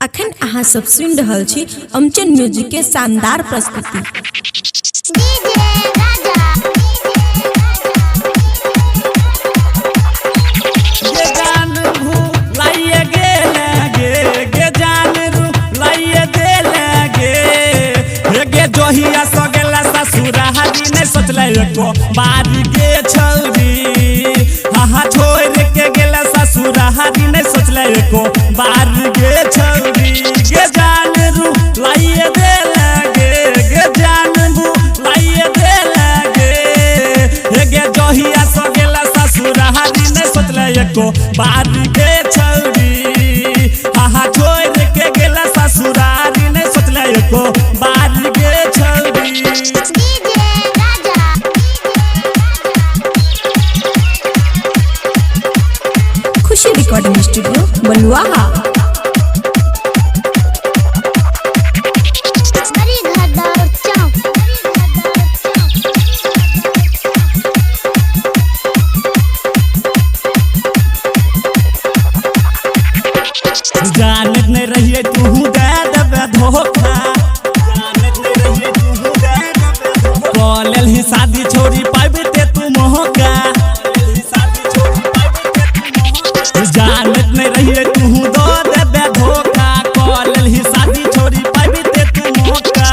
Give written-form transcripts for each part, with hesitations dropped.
अखन अहाँ सब सुनि रहल छी अमचन म्यूजिक के शानदार प्रस्तुति। बारी के छौरी हाँ छोड़ के गेला ससुरारी ने सोचले को बारी के छौरी गे जान रू लाइए दे लगे गे जान रू लाइए दे लगे गे जहिया सो गेला ससुरारी ने सोचले को बारी के छौरी हाँ छोड़ के गेला ससुरारी ने सोचले को बारी के छौरी। खुशी रिकॉर्डिंग स्टूडियो बलुआहा। जानत नहीं रहिए तू दे देबे धोखा कॉलेल ही शादी छोड़ी पाबे ते तू मोहका जानत नहीं रहिए तू दो देबे धोखा कॉलेल ही शादी छोड़ी पाबे ते तू मोहका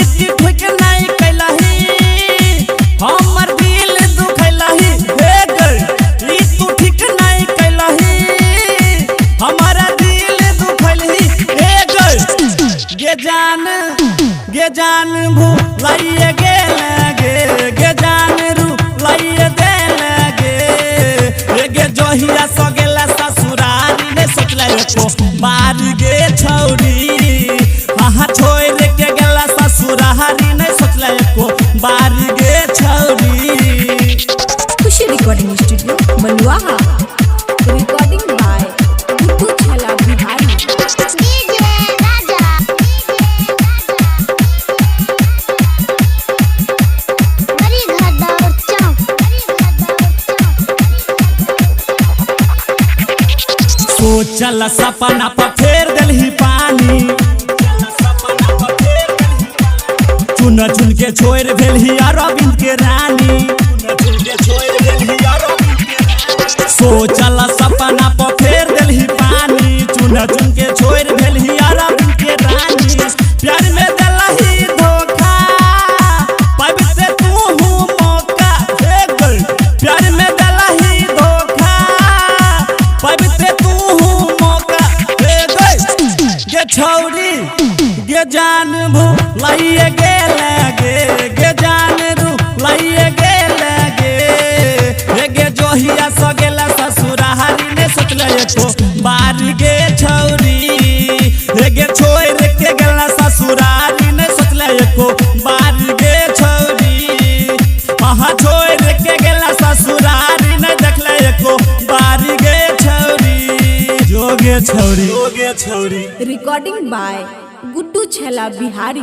इसी ठोक नहीं कैलही हमर दिल दुखैलही हे गई ई तू ठीक नहीं कैलही हमारा गे जान भूलाइए गे लगे गे जान रू लाइए दे लगे गे जहिया सो गेला ससुरारी ने सोचले को बारी गे छौरी हाँ छोड़ के गेला ससुरारी ने सोचले को बारी गे छौरी। Khushi recording studio Baluaha. Recording by Guddu Chhaila Bihari. चल सपना पर फेर दिलही पानी चुन चुन के छोड़ भेलही अरविंद के रानी सोचल सपना पर फेर दिलही पानी चुन चुन के छोड़ भेलही अरविंद के रानी प्यार में दिलही धोखा पाबे से तू मौका हे गई प्यार में दिलही धोखा पाबे से छौरी गे जान भूलाइए गे लगे गे जान रू लाइए गे लगे गे जहिया सो गेला ससुरारी ने सोचले को बारी गे छौरी गे छोड़ के गेला ससुरारी ने सोचले को बारी गे छौरी हाँ छोड़ के गेला ससुरारी ने देखले को बारी गे छौरी जोगे छौरी रिकॉर्डिंग बाय गुड्डू छला बिहारी।